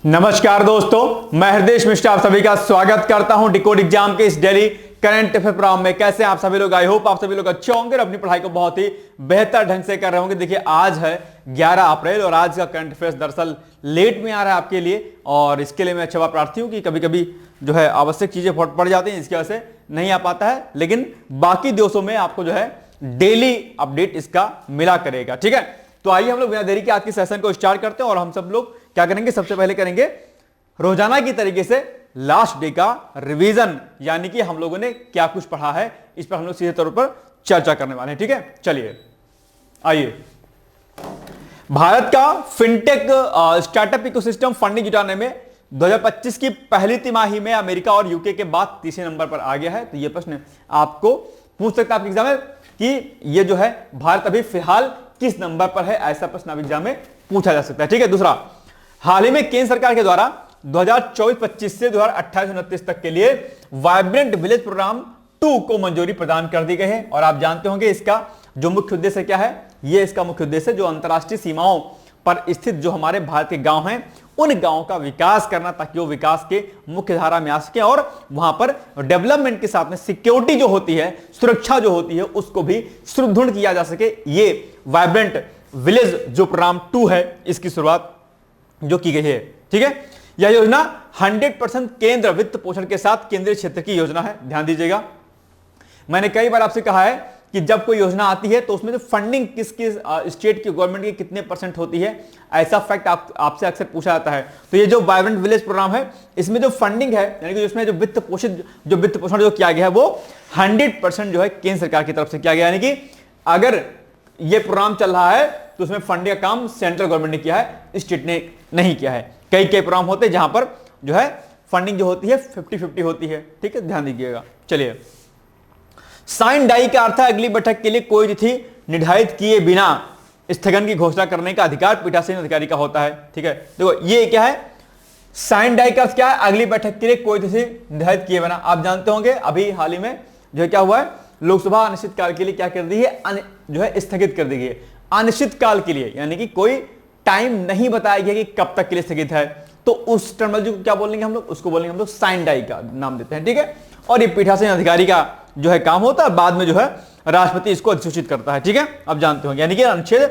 नमस्कार दोस्तों, मैं हृदय मिश्रा आप सभी का स्वागत करता हूं डिकोड एग्जाम के इस डेली करंट अफेयर प्रोग्राम में। कैसे हैं आप सभी लोग? आई होप आप सभी लोग अच्छे होंगे और अपनी पढ़ाई को बहुत ही बेहतर ढंग से कर रहे होंगे। देखिए, आज है 11 अप्रैल और आज का करंट अफेयर्स दरअसल लेट में आ रहा है आपके लिए, और इसके लिए मैं क्षमा प्रार्थी हूं कि कभी कभी जो है आवश्यक चीजें पड़ जाती हैं, इसकी वजह से नहीं आ पाता है, लेकिन बाकी दिवसों में आपको जो है डेली अपडेट इसका मिला करेगा। ठीक है, तो आइए हम लोग बिना देरी के आज के सेशन को स्टार्ट करते हैं। और हम सब लोग क्या करेंगे, सबसे पहले करेंगे रोजाना की तरीके से लास्ट डे का रिवीजन, यानी कि हम लोगों ने क्या कुछ पढ़ा है इस पर हम लोग सीधे तौर पर चर्चा करने वाले हैं। ठीक है, चलिए आइए। भारत का फिनटेक स्टार्टअप इकोसिस्टम फंडिंग जुटाने में 2025 की पहली तिमाही में अमेरिका और यूके के बाद तीसरे नंबर पर आ गया है। तो यह प्रश्न आपको पूछ सकता है आपके एग्जाम में कि ये जो है भारत अभी फिलहाल किस नंबर पर है, ऐसा प्रश्न आप एग्जाम में पूछा जा सकता है। ठीक है, दूसरा, हाल ही में केंद्र सरकार के द्वारा 2024-25 से 2028-29 तक के लिए वाइब्रेंट विलेज प्रोग्राम 2 को मंजूरी प्रदान कर दी गई है। और आप जानते होंगे इसका जो मुख्य उद्देश्य क्या है। यह इसका मुख्य उद्देश्य जो अंतरराष्ट्रीय सीमाओं पर स्थित जो हमारे भारत के गांव हैं, उन गांवों का विकास करना, ताकि वो विकास के मुख्य धारा में आ सके और वहां पर डेवलपमेंट के साथ में सिक्योरिटी जो होती है, सुरक्षा जो होती है, उसको भी सुदृढ़ किया जा सके। ये वाइब्रेंट विलेज जो प्रोग्राम 2 है, इसकी शुरुआत जो की गई है। ठीक है, यह योजना 100% केंद्र वित्त पोषण के साथ केंद्रीय क्षेत्र की योजना है। ध्यान दीजिएगा, मैंने कई बार आपसे कहा है कि जब कोई योजना आती है तो उसमें जो फंडिंग किसकी स्टेट की गवर्नमेंट की कितने % होती है, ऐसा फैक्ट आपसे अक्सर पूछा जाता है। तो ये जो वाइब्रेंट विलेज प्रोग्राम है, इसमें जो फंडिंग है, यानी कि इसमें जो वित्त पोषण जो किया गया है, वो 100% जो है केंद्र सरकार की तरफ से किया गया। यानी कि अगर ये प्रोग्राम चल रहा है तो उसमें फंडिंग का काम सेंट्रल गवर्नमेंट ने किया है, स्टेट ने नहीं किया है। कई प्रोग्राम होते हैं जहां पर जो है फंडिंग जो होती है 50-50 होती है। ठीक है, ध्यान दीजिएगा। चलिए, साइन डाई का अर्थ है अगली बैठक के लिए कोई तिथि निर्धारित किए बिना स्थगन की घोषणा करने का अधिकार पीठासीन अधिकारी का होता है। ठीक है, देखो ये क्या है, साइन डाई का अर्थ क्या है, अगली बैठक के लिए कोई तिथि निर्धारित किए बिना। आप जानते होंगे अभी हाल ही में जो है क्या हुआ है, लोकसभा अनिश्चित काल के लिए क्या कर दी है, जो है स्थगित कर दी गई है। अनिश्चित काल के लिए यानी कि कोई टाइम नहीं बताया गया कि कब तक के लिए स्थगित है, तो उस टर्मिनोलॉजी को क्या बोलेंगे हम लोग, उसको बोलेंगे हम लोग साइन डाई का नाम देते हैं। ठीक है, और ये पीठासीन अधिकारी का जो है काम होता है, बाद में जो है राष्ट्रपति इसको अधिसूचित करता है। ठीक है, अब जानते हो, यानी कि अनुच्छेद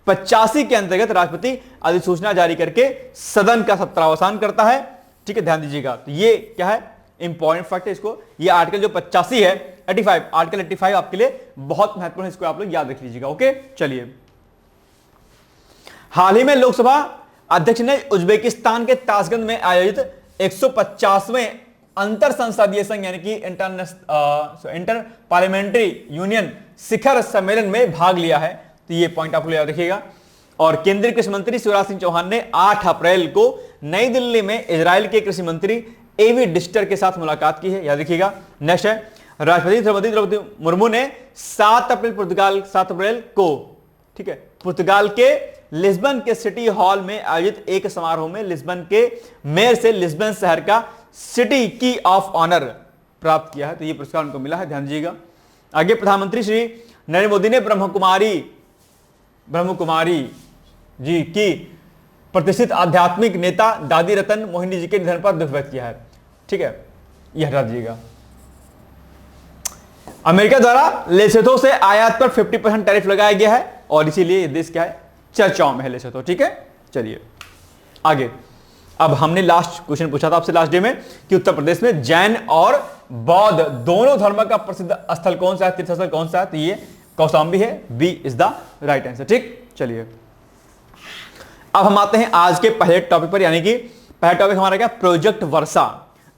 85 के अंतर्गत राष्ट्रपति अधिसूचना जारी करके सदन का सत्रावसान करता है। ठीक है, ध्यान दीजिएगा। तो ये क्या है, इंपॉर्टेंट फैक्ट है। इसको ये आर्टिकल जो 85 है, 85 आर्टिकल 85 आपके लिए बहुत महत्वपूर्ण है, इसको आप लोग याद रख लीजिएगा। ओके, चलिए, हाल ही में लोकसभा अध्यक्ष ने उज्बेकिस्तान के ताशकंद में आयोजित 150वें अंतर संसदीय संघ यानी कि इंटर पार्लियामेंट्री यूनियन शिखर सम्मेलन में भाग लिया है। तो ये पॉइंट आप लोग याद रखिएगा। और केंद्रीय कृषि मंत्री शिवराज सिंह चौहान ने 8 अप्रैल को नई दिल्ली में इजराइल के कृषि मंत्री एवी डिस्टर के साथ मुलाकात की है, याद रखिएगा। नेक्स्ट है, राष्ट्रपति द्रौपदी मुर्मू ने 7 अप्रैल को, ठीक है, पुर्तगाल के लिस्बन के सिटी हॉल में आयोजित एक समारोह में लिस्बन के मेयर से लिस्बन शहर का सिटी की ऑफ ऑनर प्राप्त किया है। तो यह पुरस्कार उनको मिला है, ध्यान दीजिएगा। आगे, प्रधानमंत्री श्री नरेंद्र मोदी ने ब्रह्म कुमारी जी की प्रतिष्ठित आध्यात्मिक नेता दादी रतन मोहिनी जी के निधन पर दुख व्यक्त किया है। ठीक है, यह हटा दीजिएगा। अमेरिका द्वारा लेसोथो से आयात पर 50% टैरिफ लगाया गया है और इसीलिए देश क्या है, चर्चाओं में है लेसोथो। ठीक है, चलिए आगे। अब हमने लास्ट क्वेश्चन पूछा था आपसे लास्ट डे में कि उत्तर प्रदेश में जैन और बौद्ध दोनों धर्म का प्रसिद्ध स्थल कौन सा है, तीर्थ स्थल कौन सा है, तो ये कौशाम्बी है। B is the right answer. ठीक, चलिए अब हम आते हैं आज के पहले टॉपिक पर, यानी कि पहला टॉपिक हमारा क्या, प्रोजेक्ट वर्षा।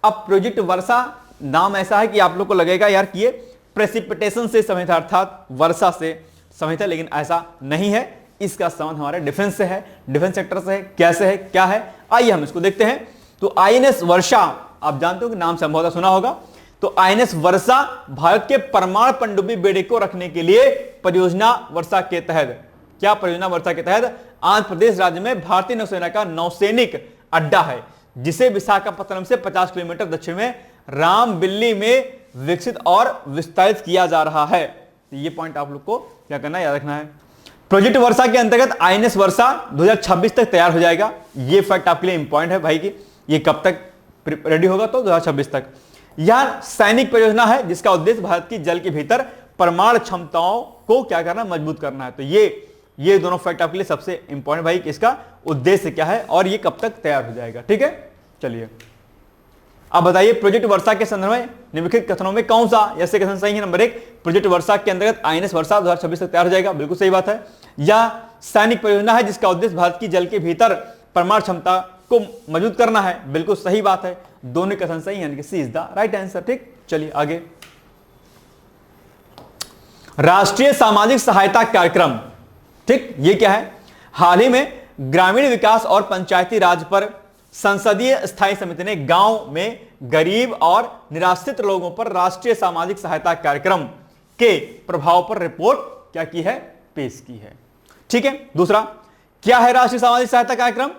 अब प्रोजेक्ट वर्षा नाम ऐसा है कि आप लोग को लगेगा यार कि ये प्रेसिपिटेशन से संबंधित, अर्थात वर्षा से संबंधित है, लेकिन ऐसा नहीं है। इसका संबंध हमारे डिफेंस से है, डिफेंस सेक्टर से है। कैसे है, क्या है, आइए हम इसको देखते हैं। तो आईएनएस वर्षा, आप जानते हो कि नाम संभवतः सुना होगा। तो आईएनएस वर्षा भारत के परमाणु पनडुब्बी बेड़े को रखने के लिए परियोजना वर्षा के तहत, क्या परियोजना वर्षा के तहत आंध्र प्रदेश राज्य में भारतीय नौसेना का नौसैनिक अड्डा है, जिसे विशाखापत्तनम से 50 किलोमीटर दक्षिण में रामबिल्ली में विकसित और विस्तारित किया जा रहा है। तो ये पॉइंट आप लोग को क्या करना है, याद रखना है। प्रोजेक्ट वर्षा के अंतर्गत आईएनएस वर्षा 2026 तक तैयार हो जाएगा। ये फैक्ट आपके लिए इंपॉर्टेंट है भाई कि ये कब तक रेडी होगा, तो 2026 तक। यह सैनिक परियोजना है जिसका उद्देश्य भारत की जल के भीतर परमाणु क्षमताओं को क्या करना, मजबूत करना है। तो ये दोनों फैक्ट आपके लिए सबसे इंपॉर्टेंट भाई कि इसका उद्देश्य क्या है और ये कब तक तैयार हो जाएगा। ठीक है, चलिए अब बताइए प्रोजेक्ट वर्षा के संदर्भ में निम्नलिखित कथनों में कौन सा ऐसे कथन सही है। नंबर 1, प्रोजेक्ट वर्षा के अंतर्गत आईएनएस वर्षा 2026 तक तैयार हो जाएगा, बिल्कुल सही बात है। यह सैनिक परियोजना है जिसका उद्देश्य भारत की जल के भीतर परमाणु क्षमता को मजबूत करना है, बिल्कुल सही बात है। दोनों कथन सही यानी कि सी इज द राइट आंसर। ठीक, चलिए आगे। राष्ट्रीय सामाजिक सहायता कार्यक्रम, ठीक, ये क्या है? हाल ही में ग्रामीण विकास और पंचायती राज पर संसदीय स्थायी समिति ने गांव में गरीब और निराश्रित लोगों पर राष्ट्रीय सामाजिक सहायता कार्यक्रम के प्रभाव पर रिपोर्ट क्या की है, पेश की है। ठीक है, दूसरा क्या है राष्ट्रीय सामाजिक सहायता कार्यक्रम?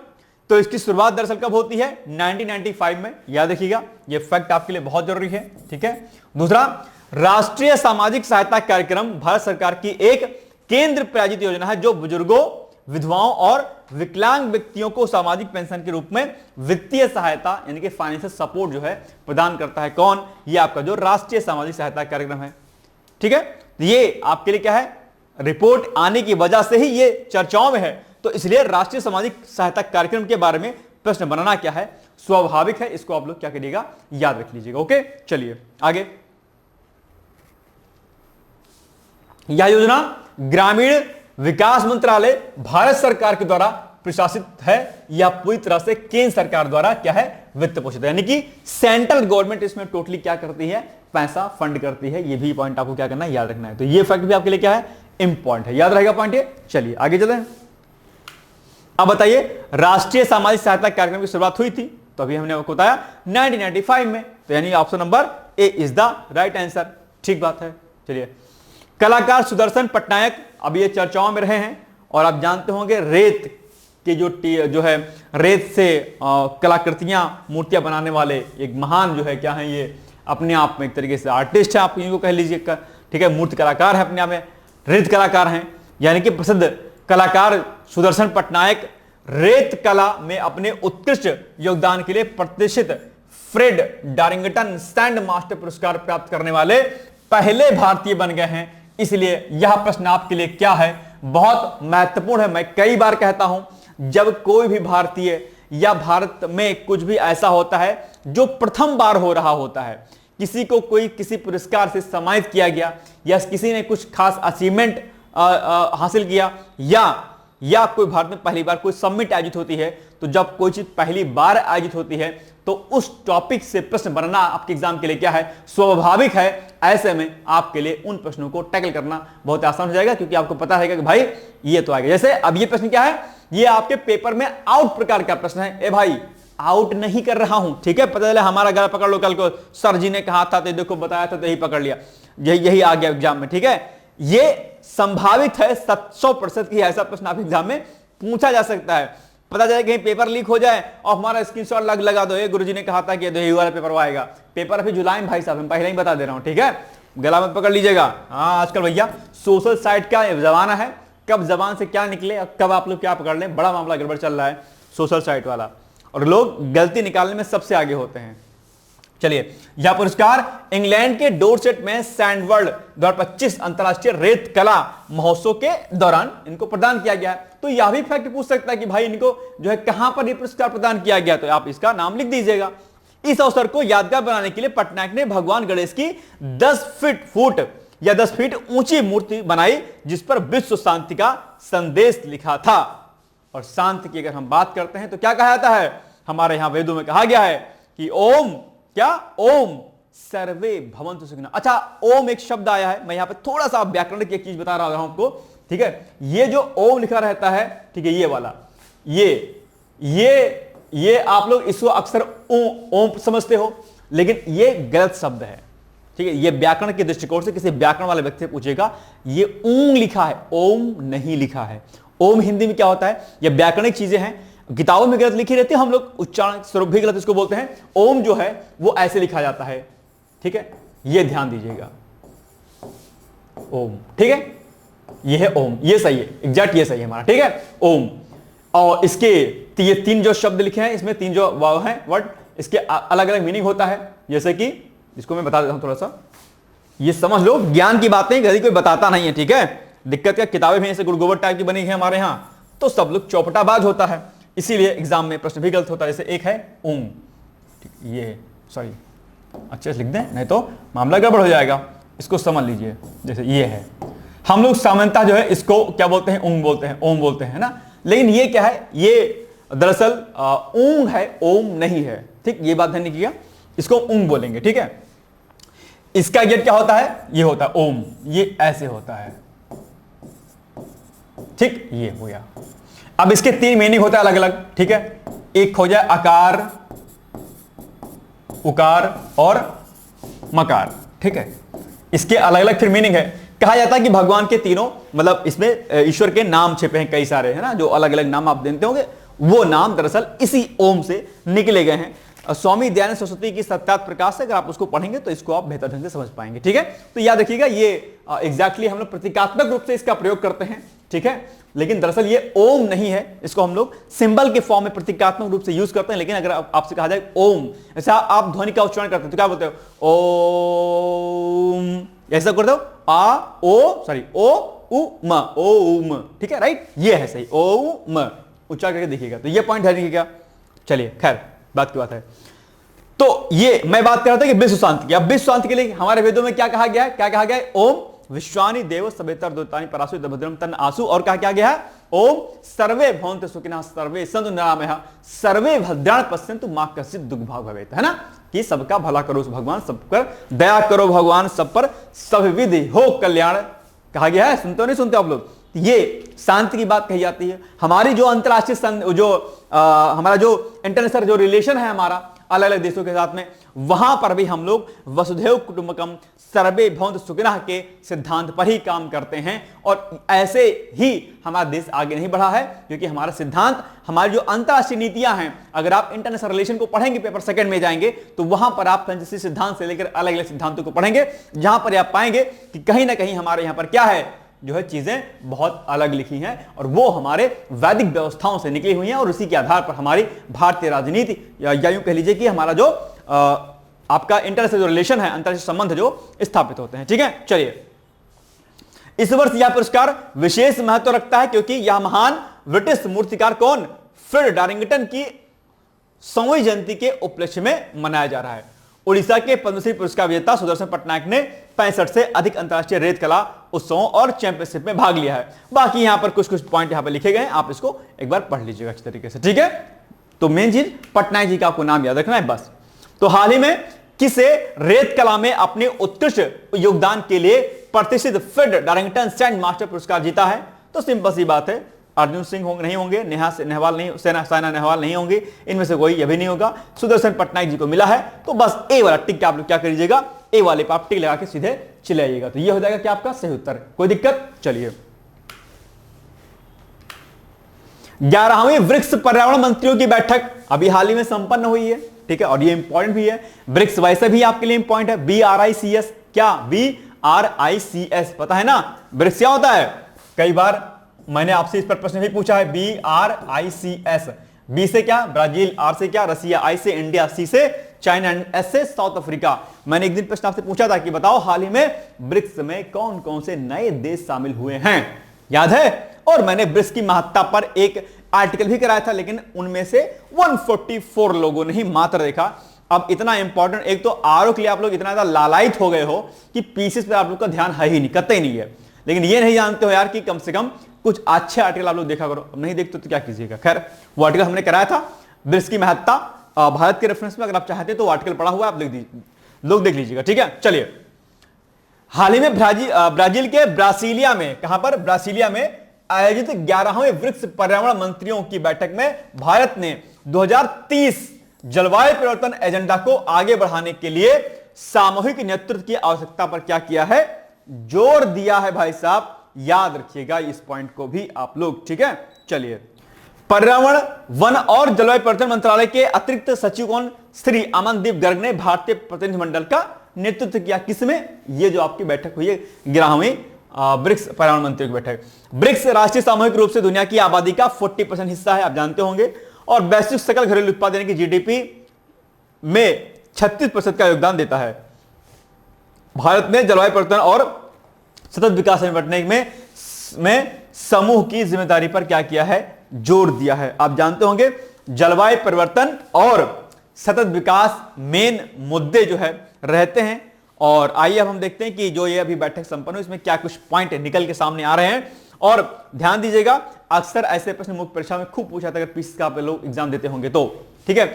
तो इसकी शुरुआत दरअसल कब होती है? 1995 में, याद रखिएगा, यह फैक्ट आपके लिए बहुत जरूरी है। ठीक है, दूसरा राष्ट्रीय सामाजिक सहायता कार्यक्रम भारत सरकार की एक केंद्र प्रायोजित योजना है जो बुजुर्गों, विधवाओं और विकलांग व्यक्तियों को सामाजिक पेंशन के रूप में वित्तीय सहायता यानी कि फाइनेंशियल सपोर्ट जो है प्रदान करता है। कौन? ये आपका जो राष्ट्रीय सामाजिक सहायता कार्यक्रम है। ठीक है, ये आपके लिए क्या है, रिपोर्ट आने की वजह से ही ये चर्चाओं में है, तो इसलिए राष्ट्रीय सामाजिक सहायता कार्यक्रम के बारे में प्रश्न बनाना क्या है, स्वाभाविक है। इसको आप लोग क्या करिएगा, याद रख लीजिएगा। ओके, चलिए आगे। यह योजना ग्रामीण विकास मंत्रालय भारत सरकार के द्वारा प्रशासित है या पूरी तरह से केंद्र सरकार द्वारा क्या है, वित्त पोषित है, यानी कि सेंट्रल गवर्नमेंट इसमें टोटली क्या करती है, पैसा फंड करती है। ये भी पॉइंट आपको क्या करना है, याद रखना है। तो ये फैक्ट भी आपके लिए क्या है, इंपॉर्टेंट है, याद रहेगा पॉइंट ये। चलिए आगे चलते हैं। अब बताइए राष्ट्रीय सामाजिक सहायता कार्यक्रम की शुरुआत हुई थी, तो अभी हमने आपको बताया 1995 में, तो यानी option number A is the right answer. ठीक बात है। चलिए, कलाकार सुदर्शन पटनायक अब ये चर्चाओं में रहे हैं और आप जानते होंगे रेत के जो है रेत से कलाकृतियां, मूर्तियां बनाने वाले एक महान जो है क्या है, ये अपने आप में एक तरीके से आर्टिस्ट है, आप इनको कह लीजिए। ठीक है, मूर्ति कलाकार है, अपने आप में रेत कलाकार हैं, यानी कि प्रसिद्ध कलाकार सुदर्शन पटनायक रेत कला में अपने उत्कृष्ट योगदान के लिए प्रतिष्ठित फ्रेड डारिंगटन स्टैंड मास्टर पुरस्कार प्राप्त करने वाले पहले भारतीय बन गए हैं। इसलिए यह प्रश्न आपके लिए क्या है, बहुत महत्वपूर्ण है। मैं कई बार कहता हूं, जब कोई भी भारतीय या भारत में कुछ भी ऐसा होता है जो प्रथम बार हो रहा होता है, किसी को कोई किसी पुरस्कार से सम्मानित किया गया या किसी ने कुछ खास अचीवमेंट हासिल किया या कोई भारत में पहली बार कोई समिट आयोजित होती है, तो जब कोई चीज पहली बार आयोजित होती है तो उस टॉपिक से प्रश्न बनना आपके एग्जाम के लिए क्या है, स्वाभाविक है। ऐसे में आपके लिए उन प्रश्नों को टैकल करना बहुत आसान हो जाएगा, क्योंकि आपको पता रहेगा कि भाई ये तो आएगा। जैसे अब ये प्रश्न क्या है, ये आपके पेपर में आउट प्रकार का प्रश्न है। ए भाई, आउट नहीं कर रहा हूं, ठीक है, पता चला हमारा गला पकड़ लो, कल को सर जी ने कहा था तो देखो बताया था तो यही पकड़ लिया, यही आ गया एग्जाम में। ठीक है, ये संभावित है 100% की ऐसा प्रश्न आप एग्जाम में पूछा जा सकता है। पता चले कहीं पेपर लीक हो जाए और हमारा स्क्रीनशॉट लगा दो, ये गुरुजी ने कहा था कि यही वाला पेपर आएगा। पेपर अभी जुलाई में भाई साहब, मैं पहले ही बता दे रहा हूं। ठीक है, गला में पकड़ लीजिएगा। हाँ, आजकल भैया सोशल साइट का जमाना है, कब जबान से क्या निकले और कब आप लोग क्या पकड़ लें, बड़ा मामला गड़बड़ चल रहा है सोशल साइट वाला, और लोग गलती निकालने में सबसे आगे होते हैं। चलिए, यह पुरस्कार इंग्लैंड के डोरसेट में सैंडवर्ल्ड 2025 अंतरराष्ट्रीय रेत कला महोत्सव के दौरान इनको प्रदान किया गया है। तो यह भी फैक्ट पूछ सकता है कि भाई इनको जो है कहां पर यह पुरस्कार प्रदान किया गया, तो आप इसका नाम लिख दीजिएगा। इस अवसर को यादगार बनाने के लिए पटनायक ने भगवान गणेश की 10 फीट ऊंची मूर्ति बनाई, जिस पर विश्व शांति का संदेश लिखा था। और शांति की अगर हम बात करते हैं तो क्या कहा जाता है, हमारे यहां वेदों में कहा गया है कि ओम क्या, ओम सर्वे भवन्तु सुखिनः। अच्छा, ओम एक शब्द आया है, मैं यहां पे थोड़ा सा व्याकरण की एक चीज बता रहा हूं आपको। ठीक है, ये जो ओम लिखा रहता है, ठीक है, ये वाला, ये आप लोग इसको अक्सर ओम समझते हो, लेकिन ये गलत शब्द है। ठीक है, ये व्याकरण के दृष्टिकोण से किसी व्याकरण वाले व्यक्ति से पूछेगा, ये ऊंग लिखा है, ओम नहीं लिखा है। ओम हिंदी में क्या होता है, ये व्याकरणिक चीजें हैं, किताबों में गलत लिखी रहती है, हम लोग उच्चारण स्वरूप भी गलत इसको बोलते हैं। ओम जो है वो ऐसे लिखा जाता है। ठीक है, ये ध्यान दीजिएगा, ओम। ठीक है, ये है ओम, ये सही है, एग्जैक्ट ये सही है हमारा, ठीक है ओम। और इसके ये तीन जो शब्द लिखे हैं इसमें, तीन जो वाव हैं वर्ड, इसके अलग अलग मीनिंग होता है। जैसे कि इसको मैं बता देता हूं थोड़ा सा, ये समझ लो ज्ञान की बातें यदि कोई बताता नहीं है, ठीक है। दिक्कत क्या, किताबें भी ऐसे गुड़गोबर टाइप की बनी है हमारे यहाँ, तो सब लोग चौपटाबाज होता है, इसीलिए एग्जाम में प्रश्न भी गलत होता है। जैसे एक है ओम, ये सॉरी अच्छे से लिख दें नहीं तो मामला गड़बड़ हो जाएगा, इसको समझ लीजिए। जैसे ये है, हम लोग सामान्यतः जो है इसको क्या बोलते हैं, ऊंग बोलते हैं, ओम बोलते हैं ना, लेकिन ये क्या है, ये दरअसल ऊंग है, ओम नहीं है, ठीक, ये बात ध्यान रखिएगा, इसको ऊंग बोलेंगे, ठीक है। इसका गेट क्या होता है, ये होता है ओम, ये ऐसे होता है, ठीक, ये हो गया। अब इसके तीन मीनिंग होता है अलग अलग, ठीक है। एक हो जाए आकार, उकार और मकार, ठीक है। इसके अलग अलग फिर मीनिंग है। कहा जाता है कि भगवान के तीनों, मतलब इसमें ईश्वर के नाम छिपे हैं कई सारे, है ना, जो अलग अलग नाम आप जानते होंगे, वो नाम दरअसल इसी ओम से निकले गए हैं। स्वामी दयानंद सरस्वती की सत्यार्थ प्रकाश से अगर आप उसको पढ़ेंगे तो इसको आप बेहतर ढंग से समझ पाएंगे, ठीक है। तो याद रखिएगा, ये एग्जैक्टली हम लोग प्रतीकात्मक रूप से इसका प्रयोग करते हैं, ठीक है, लेकिन दरअसल ये ओम नहीं है, इसको हम लोग सिंबल के फॉर्म में प्रतीकात्मक रूप से यूज करते हैं। लेकिन अगर आपसे कहा जाए ओम, ऐसा आप ध्वनि का उच्चारण करते हैं तो क्या बोलते हो, ओम, ऐसा करते हो, आ ओ सॉरी ओ उ म, ओम, ठीक है, राइट, ये है सही, ओम, उच्चारण करके देखिएगा। तो ये पॉइंट है, देखिएगा। चलिए खैर, बात की बात है। तो ये मैं बात कर रहा था कि विश्व शांति की। अब विश्व शांति के लिए हमारे वेदों में क्या कहा गया है, क्या कहा गया है, ओम विश्वानि देव सवेतर दुतानि परासु भद्रम तन आसु, और क्या गया है, ओम सर्वे भवन्तु सुखिनः सर्वे सन्तु निरामयाः सर्वे भद्राणि पश्यन्तु मा कश्चित् दुःखभाग् भवेत्, है ना, कि सबका भला करो भगवान, सब पर दया करो भगवान, सब पर सब विधि हो कल्याण कहा गया है। सुनते हो नहीं सुनते आप लोग, ये शांति की बात कही जाती है। हमारी जो अंतरराष्ट्रीय जो हमारा जो इंटरनेशनल जो रिलेशन है हमारा अलग अलग देशों के साथ में, वहां पर भी हम लोग वसुधैव कुटुंबकम सर्वे भवन्तु सुखिनः के सिद्धांत पर ही काम करते हैं। और ऐसे ही हमारा देश आगे नहीं बढ़ा है, क्योंकि हमारा सिद्धांत, हमारी जो अंतरराष्ट्रीय नीतियां हैं, अगर आप इंटरनेशनल रिलेशन को पढ़ेंगे, पेपर सेकंड में जाएंगे, तो वहां पर आप पंचशील सिद्धांत से लेकर अलग अलग सिद्धांतों को पढ़ेंगे, जहां पर आप पाएंगे कि कहीं ना कहीं हमारे यहां पर क्या है, जो है चीजें बहुत अलग लिखी हैं, और वो हमारे वैदिक व्यवस्थाओं से निकली हुई हैं, और उसी के आधार पर हमारी भारतीय राजनीति, या यूं कह लीजिए कि हमारा जो आपका इंटरनेशनल जो रिलेशन है, अंतर्राष्ट्रीय संबंध जो स्थापित होते हैं, ठीक है। चलिए, इस वर्ष यह पुरस्कार विशेष महत्व रखता है क्योंकि यह महान ब्रिटिश मूर्तिकार कौन, फ्रेड डारिंगटन की 100वीं जयंती के उपलक्ष्य में मनाया जा रहा है। उड़ीसा के पद्मश्री पुरस्कार विजेता सुदर्शन पटनायक ने 65 से अधिक अंतर्राष्ट्रीय रेत कला उत्सवों और चैंपियनशिप में भाग लिया है। बाकी यहां पर कुछ पॉइंट यहां पर लिखे गए हैं, आप इसको एक बार पढ़ लीजिएगा अच्छी तरीके से, ठीक है। तो मेन चीज पटनायक जी का आपको नाम याद रखना है बस। तो हाल ही में किसे रेत कला में अपने उत्कृष्ट योगदान के लिए प्रतिष्ठित फ्रेड डारिंगटन सैंड मास्टर पुरस्कार जीता है? तो सिंपल सी बात है, अर्जुन सिंह नहीं होंगे, नेहवाल नहीं, साइना नेहवाल नहीं होंगे, इनमें से कोई यह भी नहीं होगा, सुदर्शन पटनायक जी को मिला है। तो बस ए वाला टिक आप लोग क्या करिएगा, ए वाले पर आप टिक लगा के सीधे चले आइएगा, तो ये हो जाएगा क्या आपका सही उत्तर। कोई दिक्कत? चलिए, 11वीं ब्रिक्स पर्यावरण मंत्रियों की बैठक अभी हाल ही में संपन्न हुई है, ठीक है, और ये इंपॉर्टेंट भी है। ब्रिक्स वैसे भी आपके लिए इंपॉर्टेंट है, BRICS, क्या BRICS पता है ना, ब्रिक्स क्या होता है? कई बार मैंने आपसे इस पर प्रश्न भी पूछा है, BRICS, बी से क्या ब्राजील, आर से क्या रसिया, आई से इंडिया, सी से चाइना, एस से साउथ अफ्रीका। मैंने एक दिन प्रश्न आपसे पूछा था कि बताओ हाल ही में ब्रिक्स में कौन कौन से नए देश शामिल हुए हैं, याद है? और मैंने ब्रिक्स की महत्ता पर एक आर्टिकल भी कराया था, लेकिन उनमें से 144 लोगों ने ही मात्र देखा। अब इतना इंपॉर्टेंट, एक तो आर के लिए आप लोग इतना ज्यादा लालायित हो गए हो कि पीसीस पे आप लोग का ध्यान है ही नहीं, कतई नहीं है, लेकिन ये नहीं जानते हो यार कि कम से कम कुछ अच्छे आर्टिकल आप लोग देखा करो। अब नहीं देखते तो क्या कीजिएगा। खैर, वो आर्टिकल हमने कराया था, ब्रिक्स की महत्ता भारत के रेफरेंस में, अगर आप चाहते तो आर्टिकल पढ़ा हुआ है, आप लोग देख लीजिएगा, ठीक है। चलिए, हाल ही में ब्राजील के ब्रासीलिया में, कहां पर? ब्रासीलिया में आयोजित 11वें ब्रिक्स पर्यावरण मंत्रियों की बैठक में भारत ने 2030 जलवायु परिवर्तन एजेंडा को आगे बढ़ाने के लिए सामूहिक नेतृत्व की आवश्यकता पर क्या किया है? जोर दिया है भाई साहब, याद रखिएगा इस पॉइंट को भी आप लोग, ठीक है। चलिए, पर्यावरण, वन और जलवायु परिवर्तन मंत्रालय के अतिरिक्त सचिव कौन? श्री अमनदीप गर्ग ने भारतीय प्रतिनिधिमंडल का नेतृत्व किया। किसमें? ये जो आपकी बैठक हुई है 11वीं ब्रिक्स पर्यावरण मंत्रियों की बैठक। ब्रिक्स राष्ट्रीय सामूहिक रूप से दुनिया की आबादी का 40% हिस्सा है, आप जानते होंगे, और वैश्विक सकल घरेलू उत्पाद यानी कि जीडीपी में 36% का योगदान देता है। भारत ने जलवायु परिवर्तन और सतत विकास से निपटने में समूह की जिम्मेदारी पर क्या किया है, जोर दिया है। आप जानते होंगे जलवायु परिवर्तन और सतत विकास मेन मुद्दे जो है रहते हैं। और आइए अब हम देखते हैं कि जो ये अभी बैठक संपन्न हुई इसमें क्या कुछ पॉइंट निकल के सामने आ रहे हैं। और ध्यान दीजिएगा, अक्सर ऐसे प्रश्न मुख्य परीक्षा में खूब पूछा था, अगर पीसीएस का आप लोग एग्जाम देते होंगे तो। ठीक है,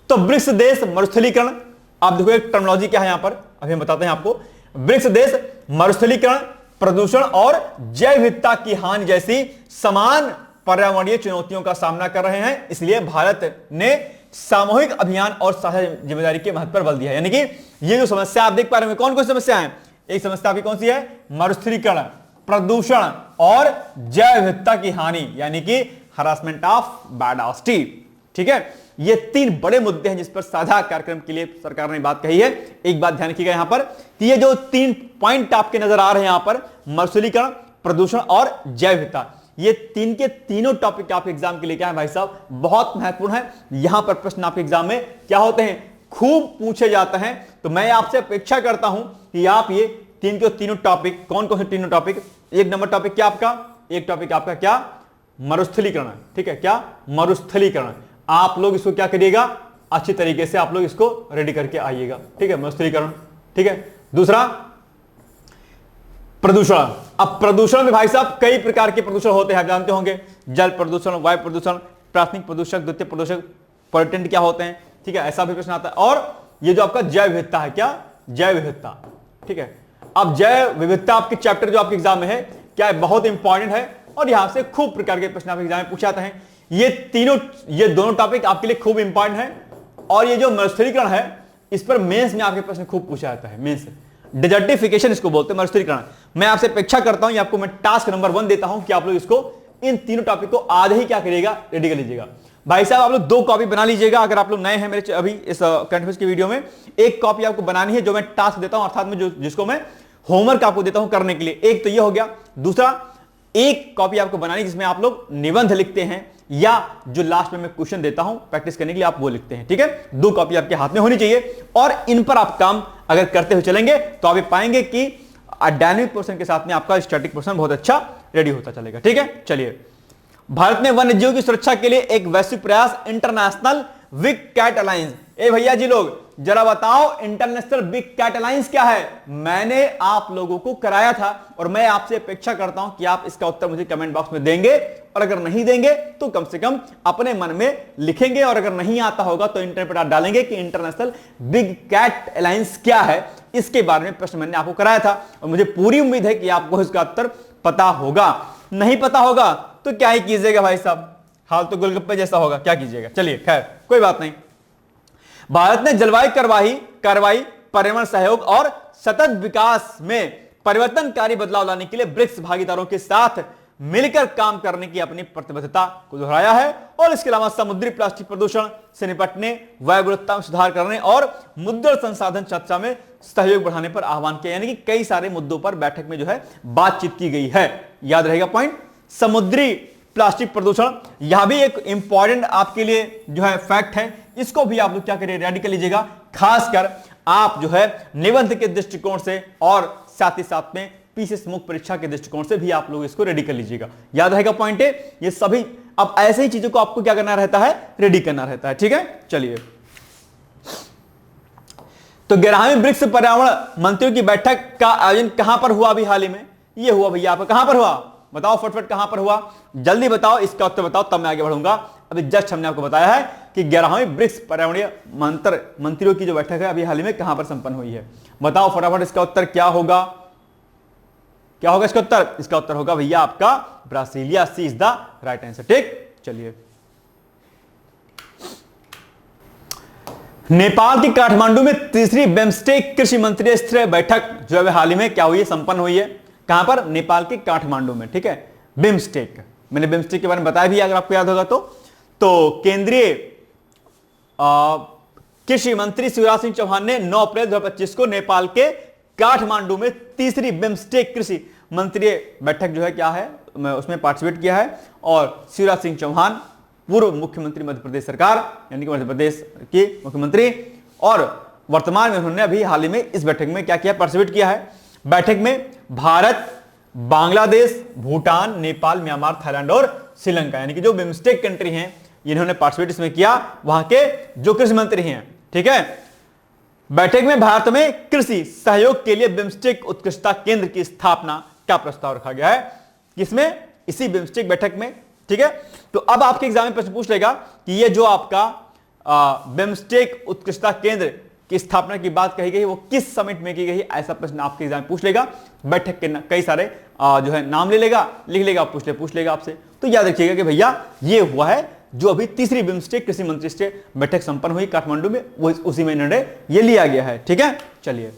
तो ब्रिक्स देश मरुस्थलीकरण, आप देखो एक टर्मिनोलॉजी क्या है यहां पर, अभी हम बताते हैं आपको। ब्रिक्स देश मरुस्थलीकरण, प्रदूषण और जैव विविधता की हानि जैसी समान पर्यावरणीय चुनौतियों का सामना कर रहे हैं, इसलिए भारत ने सामूहिक अभियान और साझा जिम्मेदारी के महत्व पर बल दिया है। यानी कि ये जो समस्या आप देख पा रहे हैं, कौन कौन सी समस्या है, एक समस्या आपकी कौन सी है, मरुस्थलीकरण, प्रदूषण और जैव विविधता की हानि यानी कि हरासमेंट ऑफ बायोडायवर्सिटी। ठीक है, ये तीन बड़े मुद्दे हैं जिस पर साझा कार्यक्रम के लिए सरकार ने बात कही है। एक बात ध्यान रखिएगा यहां पर, ये जो तीन पॉइंट आपके नजर आ रहे हैं यहां पर, मरुस्थलीकरण, प्रदूषण और जैव विविधता, ये तीन के तीनों टॉपिक आपके एग्जाम के लिए क्या है भाई साहब, बहुत महत्वपूर्ण है। यहां पर प्रश्न आपके एग्जाम में क्या होते हैं, खूब पूछे जाते हैं। तो मैं आपसे अपेक्षा करता हूं कि आप ये तीन के तीनों टॉपिक, कौन कौन से तीनों टॉपिक, एक नंबर टॉपिक क्या आपका, एक टॉपिक आपका क्या, मरुस्थलीकरण। ठीक है, क्या, मरुस्थलीकरण। आप लोग इसको क्या करिएगा, अच्छी तरीके से आप लोग इसको रेडी करके आइएगा। ठीक है, मरुस्थलीकरण। ठीक है, दूसरा प्रदूषण। अब प्रदूषण में भाई साहब कई प्रकार के प्रदूषण होते हैं, आप जानते होंगे, जल प्रदूषण, वायु प्रदूषण, प्राथमिक प्रदूषक, द्वितीय प्रदूषक, पोल्यूटेंट क्या होते हैं। ठीक है, ऐसा भी प्रश्न आता है। और ये जो आपका जैव विविधता है, क्या, जैव विविधता। ठीक है, अब जैव विविधता आपके चैप्टर जो आपके एग्जाम में है क्या है, बहुत इंपॉर्टेंट है और यहां से खूब प्रकार के प्रश्न आपके एग्जाम में पूछे जाते हैं। ये दोनों टॉपिक आपके लिए खूब इंपॉर्टेंट है। और ये जो मरुस्थलीकरण है इस पर मेंस में आपके प्रश्न खूब पूछा जाता है, मेंस डिजर्टिफिकेशन इसको बोलते हैं, मरुस्थलीकरण। मैं आपसे अपेक्षा करता हूं, ये आपको मैं टास्क नंबर 1 देता हूं कि आप लोग इसको, इन तीनों टॉपिक को आज ही क्या करिएगा, रेडी कर लीजिएगा। भाई साहब आप लोग 2 कॉपी बना लीजिएगा, अगर आप लोग नए हैं मेरे अभी इस कंफ्यूज की वीडियो में, एक कॉपी आपको बनानी है जो मैं टास्क देता हूं, अर्थात में जिसको मैं होमवर्क आपको देता हूं करने के लिए। एक तो ये हो गया, दूसरा एक कॉपी आपको बनानी जिसमें आप लोग निबंध लिखते हैं या जो लास्ट में मैं क्वेश्चन देता हूं प्रैक्टिस करने के लिए आप वो लिखते हैं। ठीक है, 2 कॉपी आपके हाथ में होनी चाहिए और इन पर आप काम अगर करते हुए चलेंगे तो आप पाएंगे कि डायनेमिक पोर्शन के साथ में आपका स्टैटिक पोर्शन बहुत अच्छा रेडी होता चलेगा। ठीक है, चलिए, भारत ने वन्य जीवों की सुरक्षा के लिए एक वैश्विक प्रयास इंटरनेशनल बिग कैट अलायंस। ए भैया जी लोग जरा बताओ इंटरनेशनल बिग कैट अलायंस क्या है। मैंने आप लोगों को कराया था और मैं आपसे अपेक्षा करता हूं कि आप इसका उत्तर मुझे कमेंट बॉक्स में देंगे, और अगर नहीं देंगे तो कम से कम अपने मन में लिखेंगे, और अगर नहीं आता होगा तो इंटरनेट पर आप डालेंगे कि इंटरनेशनल बिग कैट अलायंस क्या है। इसके बारे में प्रश्न मैंने आपको कराया था और मुझे पूरी उम्मीद है कि आपको इसका उत्तर पता होगा। नहीं पता होगा तो क्या ही कीजिएगा भाई साहब, हाल तो गोलगप्पे जैसा होगा, क्या कीजिएगा। चलिए खैर कोई बात नहीं। भारत ने जलवायु कार्रवाई, पर्यावरण सहयोग और सतत विकास में परिवर्तनकारी बदलाव लाने के लिए ब्रिक्स भागीदारों के साथ मिलकर काम करने की अपनी प्रतिबद्धता को दोहराया है। और इसके अलावा समुद्री प्लास्टिक प्रदूषण से निपटने, वायु गुणवत्ता में सुधार करने और मुद्रा संसाधन चर्चा में सहयोग बढ़ाने पर आह्वान किया। यानी कि कई सारे मुद्दों पर बैठक में जो है बातचीत की गई है। याद रहेगा पॉइंट, समुद्री प्लास्टिक प्रदूषण, यह भी एक इंपॉर्टेंट आपके लिए जो है फैक्ट है, इसको भी आप लोग क्या करिए, रेडी कर लीजिएगा। खासकर आप जो है निबंध के दृष्टिकोण से और साथ ही साथ में पीसीएस मुख्य परीक्षा के दृष्टिकोण से भी आप लोग इसको रेडी कर लीजिएगा। याद रहेगा पॉइंट है, ये सभी अब ऐसे ही चीजों को आपको क्या करना रहता है, रेडी करना रहता है। ठीक है, चलिए, तो 11वीं ब्रिक्स पर्यावरण मंत्रियों की बैठक का आयोजन कहां पर हुआ अभी हाल ही में, ये हुआ भैया आपका, कहां पर हुआ बताओ फटफट, कहां पर हुआ, जल्दी बताओ, इसका उत्तर बताओ तब मैं आगे बढ़ूंगा। अभी जस्ट हमने आपको बताया है कि 11वीं ब्रिक्स पर्यावरणीय मंत्रियों की जो बैठक है अभी हाल ही में कहां पर संपन्न हुई है। बताओ फटाफट इसका उत्तर क्या होगा, क्या होगा इसका उत्तर, इसका उत्तर होगा भैया आपका Brasilia. C is the right answer. ठीक, चलिए, नेपाल के काठमांडू में 3री बिम्स्टेक कृषि मंत्री स्तरीय बैठक जो है हाल ही में क्या हुई है, संपन्न हुई है। कहां पर, नेपाल के काठमांडू में। ठीक है, बिम्स्टेक, मैंने बिम्स्टेक के बारे में बताया भी अगर आपको याद होगा तो केंद्रीय कृषि मंत्री शिवराज सिंह चौहान ने 9 अप्रैल 2025 को नेपाल के काठमांडू में 3री बिम्स्टेक कृषि मंत्रिय बैठक जो है क्या है उसमें पार्टिसिपेट किया है। और शिवराज सिंह चौहान पूर्व मुख्यमंत्री मध्य प्रदेश सरकार यानी कि मध्य प्रदेश के मुख्यमंत्री, और वर्तमान में उन्होंने अभी हाल ही में इस बैठक में क्या किया, पार्टिसिपेट किया है। बैठक में भारत, बांग्लादेश, भूटान, नेपाल, म्यांमार, थाईलैंड और श्रीलंका यानी कि जो बिम्स्टेक कंट्री हैं इन्होंने पार्टिसिपेट इसमें किया, वहां के जो कृषि मंत्री हैं। ठीक है, बैठक में भारत में कृषि सहयोग के लिए बिम्स्टेक उत्कृष्टता केंद्र की स्थापना का प्रस्ताव रखा गया है, किसमें, इसी बिम्स्टेक बैठक में। ठीक है, तो अब आपके एग्जाम में प्रश्न पूछ लेगा कि ये जो आपका बिम्स्टेक उत्कृष्टता केंद्र की स्थापना की बात कही गई वो किस समिट में की गई, ऐसा प्रश्न आपके एग्जाम में पूछ लेगा। बैठक के कई सारे जो है नाम ले लेगा, लिख लेगा, पूछ लेगा आपसे। तो याद रखिएगा कि भैया ये हुआ है जो अभी तीसरी बिम्स्टेक कृषि मंत्री से बैठक संपन्न हुई काठमांडू में, वो उसी में निर्णय ये लिया गया है। ठीक है, चलिए,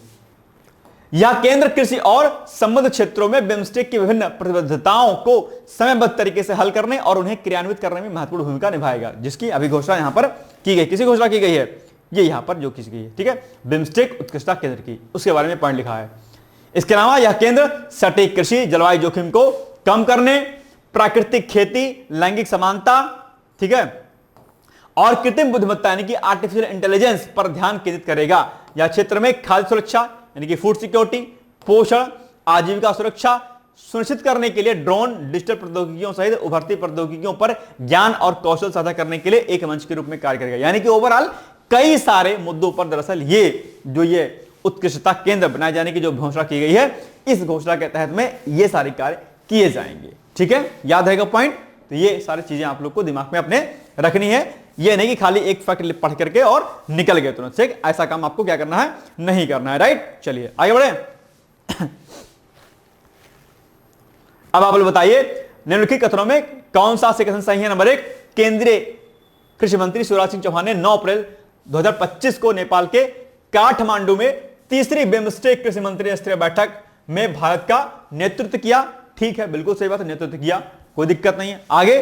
यह केंद्र कृषि और संबद्ध क्षेत्रों में बिम्स्टेक की विभिन्न प्रतिबद्धताओं को समयबद्ध तरीके से हल करने और उन्हें क्रियान्वित करने में महत्वपूर्ण भूमिका निभाएगा, जिसकी अभी घोषणा यहां पर की गई। किसी घोषणा की गई है, ये यहां पर जो की गई है। ठीक है, बिम्स्टेक उत्कृष्टता केंद्र की, उसके बारे में पॉइंट लिखा है। इसके अलावा यह केंद्र सटीक कृषि, जलवायु जोखिम को कम करने, प्राकृतिक खेती, लैंगिक समानता, ठीक है, और कृत्रिम बुद्धिमत्ता यानी कि आर्टिफिशियल इंटेलिजेंस पर ध्यान केंद्रित करेगा। यह क्षेत्र में खाद्य सुरक्षा यानी कि फूड सिक्योरिटी, पोषण, आजीविका सुरक्षा सुनिश्चित करने के लिए ड्रोन, डिजिटल प्रौद्योगिकियों सहित उभरती प्रौद्योगिकियों पर ज्ञान और कौशल साझा करने के लिए एक मंच के रूप में कार्य करेगा। यानी कि ओवरऑल कई सारे मुद्दों पर दरअसल ये उत्कृष्टता केंद्र बनाए जाने की जो घोषणा की गई है, इस घोषणा के तहत में ये सारे कार्य किए जाएंगे। ठीक है, याद रहेगा पॉइंट। तो ये सारी चीजें आप लोग को दिमाग में अपने रखनी है, ये नहीं कि खाली एक फैक्ट पढ़ करके और निकल गए तुरंत से, ऐसा काम आपको क्या करना है, नहीं करना है। राइट, चलिए आगे बढ़े। अब आप लोग बताइए निम्नलिखित कथनों में कौन सा से कथन सही है। नंबर 1, केंद्रीय कृषि मंत्री शिवराज सिंह चौहान ने 9 अप्रैल 2025 को नेपाल के काठमांडू में तीसरी बिम्स्टेक कृषि मंत्री स्तरीय बैठक में भारत का नेतृत्व किया। ठीक है, बिल्कुल सही बात है, नेतृत्व किया, कोई दिक्कत नहीं है। आगे,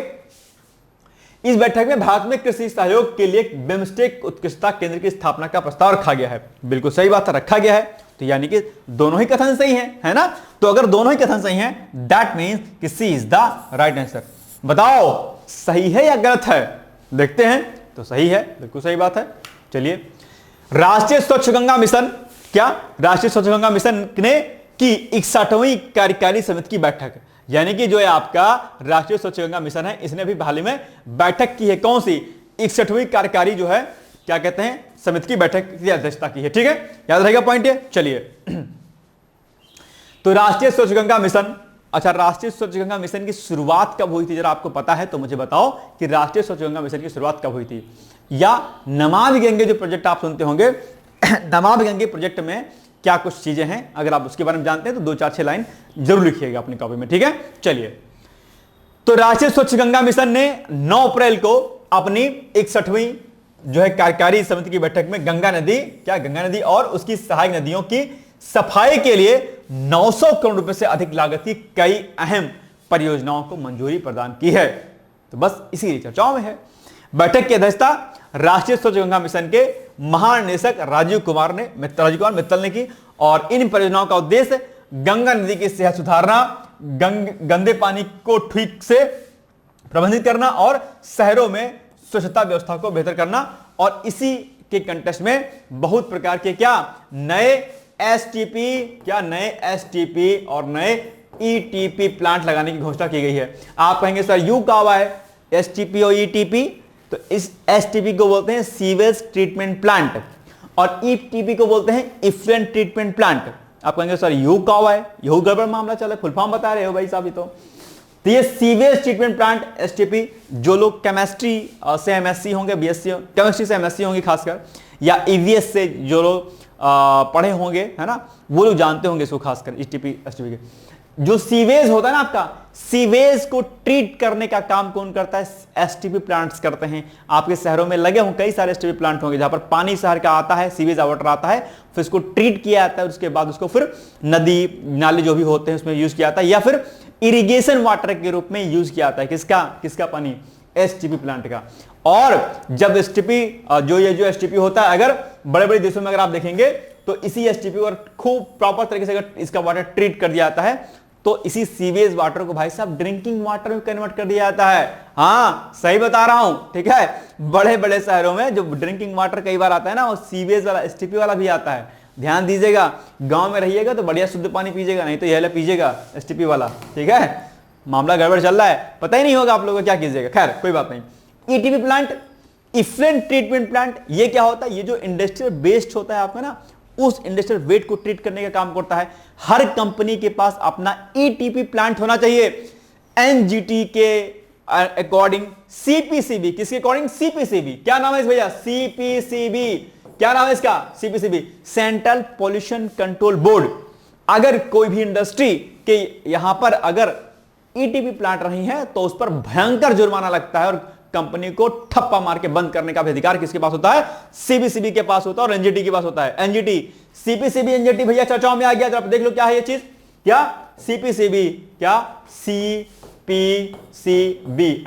इस बैठक में भारत में कृषि सहयोग के लिए बिम्स्टेक उत्कृष्टता केंद्र की स्थापना का प्रस्ताव रखा गया है। बिल्कुल सही बात है, रखा गया है। तो यानी कि दोनों ही कथन सही हैं, है ना। तो अगर दोनों ही कथन सही हैं, दैट मींस कि सी इज द राइट आंसर। बताओ सही है या गलत है, देखते हैं। तो सही है, बिल्कुल सही बात है। चलिए, राष्ट्रीय स्वच्छ गंगा मिशन, क्या राष्ट्रीय स्वच्छ गंगा मिशन ने की 61वीं कार्यकारी समिति की बैठक, यानी कि जो है आपका राष्ट्रीय स्वच्छ गंगा मिशन है, इसने भी हाल ही में बैठक की है। कौन सी, 61वीं कार्यकारी जो है क्या कहते हैं समिति की बैठक की अध्यक्षता की है। ठीक है, याद रहेगा पॉइंट ये। चलिए, तो राष्ट्रीय स्वच्छ गंगा मिशन, अच्छा राष्ट्रीय स्वच्छ गंगा मिशन की शुरुआत कब हुई थी, जरा आपको पता है तो मुझे बताओ कि राष्ट्रीय स्वच्छ गंगा मिशन की शुरुआत कब हुई थी। या नमामि गंगे जो प्रोजेक्ट आप सुनते होंगे, नमामि गंगे प्रोजेक्ट में क्या कुछ चीजें हैं, अगर आप उसके बारे में जानते हैं तो 2-4-6 लाइन जरूर लिखिएगा अपनी कॉपी में। ठीक है, चलिए, तो राष्ट्रीय स्वच्छ गंगा मिशन ने 9 अप्रैल को अपनी 61वीं जो है कार्यकारी समिति की बैठक में गंगा नदी और उसकी सहायक नदियों की सफाई के लिए 900 करोड़ रुपए से अधिक लागत की कई अहम परियोजनाओं को मंजूरी प्रदान की है। तो बस इसी चर्चाओं में है। बैठक की अध्यक्षता राष्ट्रीय स्वच्छ गंगा मिशन के महानिदेशक राजीव कुमार मित्तल ने की, और इन परियोजनाओं का उद्देश्य गंगा नदी की सेहत सुधारना, गंदे पानी को ठीक से प्रबंधित करना और शहरों में स्वच्छता व्यवस्था को बेहतर करना। और इसी के कंटेक्स्ट में बहुत प्रकार के नए एसटीपी और नए ईटीपी प्लांट लगाने की घोषणा की गई है। आप कहेंगे सर यू क्या हुआ है एसटीपी और ईटीपी, तो इस एसटीपी को बोलते हैं सीवेज ट्रीटमेंट प्लांट और ईटीपी को बोलते हैं इफ्लुएंट ट्रीटमेंट प्लांट। आप कहेंगे सर यू क्या हुआ है, यू गड़बड़ मामला चला, फुल फॉर्म बता रहे हो भाई साहब। तो ये सीवेज ट्रीटमेंट प्लांट एसटीपी, जो लोग केमिस्ट्री से एमएससी होंगे, बीएससी केमिस्ट्री से एमएससी होंगे खासकर, या ईवीएस से जो लोग पढ़े होंगे, है ना, वो लोग जानते होंगे इसको खासकर एसटीपी के। जो सीवेज होता है ना आपका, सीवेज को ट्रीट करने का काम कौन करता है, एसटीपी प्लांट्स करते हैं। आपके शहरों में लगे होंगे कई सारे एसटीपी प्लांट होंगे जहां पर पानी शहर का आता है, सीवेज वाटर आता है, फिर इसको ट्रीट किया जाता है, उसके बाद उसको फिर नदी नाले जो भी होते हैं उसमें यूज किया जाता है, या फिर इरिगेशन वाटर के रूप में यूज किया जाता है। किसका पानी, एसटीपी प्लांट का। और जब एसटीपी जो एसटीपी होता है, अगर बड़े बड़े देशों में अगर आप देखेंगे तो इसी एसटीपी पर खूब प्रॉपर तरीके से अगर इसका वाटर ट्रीट कर दिया जाता है तो इसी सीवेज वाटर को भाई साहब ड्रिंकिंग वाटर में कन्वर्ट कर दिया जाता है। हाँ सही बता रहा हूं, ठीक है। बड़े बड़े शहरों में जो ड्रिंकिंग वाटर कई बार आता है ना, वो सीवेज वाला एसटीपी वाला भी आता है। ध्यान दीजिएगा, गांव में रहिएगा तो बढ़िया शुद्ध पानी पीजिएगा, नहीं तो यह पीजिएगा एसटीपी वाला, ठीक है। मामला गड़बड़ चल रहा है, पता ही नहीं होगा आप लोगों को क्या कीजिएगा। खैर कोई बात नहीं। ETP plant, effluent treatment plant, ये क्या होता है? ये जो इंडस्ट्रियल वेस्ट होता है आपका ना, उस इंडस्ट्रियल वेस्ट को ट्रीट करने का काम करता है। हर कंपनी के पास अपना ईटीपी प्लांट होना चाहिए। एनजीटी के अकॉर्डिंग सीपीसीबी, किसके अकॉर्डिंग? सीपीसीबी। क्या नाम है इस भैया? सीपीसीबी। क्या नाम है इसका? CPCB, central pollution control board. अगर कोई भी इंडस्ट्री के यहां पर अगर ईटीपी प्लांट रही है तो उस पर भयंकर जुर्माना लगता है और कंपनी को ठप्पा मार के बंद करने का भी अधिकार किसके पास होता है? सीबीसीबी के पास होता है और एनजीटी के पास होता है। एनजीटी, सीपीसीबी, एनजीटी भैया चर्चाओं में आ गया। जरा देख लो क्या है ये चीज। क्या? सीपीसीबी, क्या? CPCB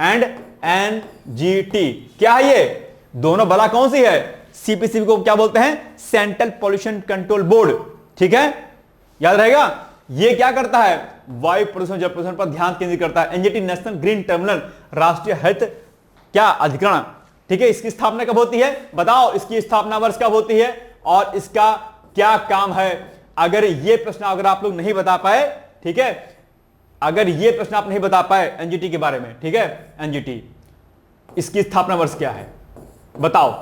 and NGT. क्या है ये? दोनों भला कौन सी है? सीपीसीबी को क्या बोलते हैं? सेंट्रल पॉल्यूशन कंट्रोल बोर्ड, ठीक है, याद रहेगा। ये क्या करता है? वायु प्रदूषण, जल प्रदूषण पर ध्यान केंद्रित करता है। एनजीटी, नेशनल ग्रीन टर्मिनल, राष्ट्रीय हरित क्या अधिकरण, ठीक है। इसकी स्थापना कब होती है? बताओ, इसकी स्थापना वर्ष कब होती है और इसका क्या काम है? अगर ये प्रश्न अगर आप लोग नहीं बता पाए, ठीक है, अगर ये प्रश्न आप नहीं बता पाए एनजीटी के बारे में, ठीक है, एनजीटी इसकी स्थापना वर्ष क्या है? बताओ,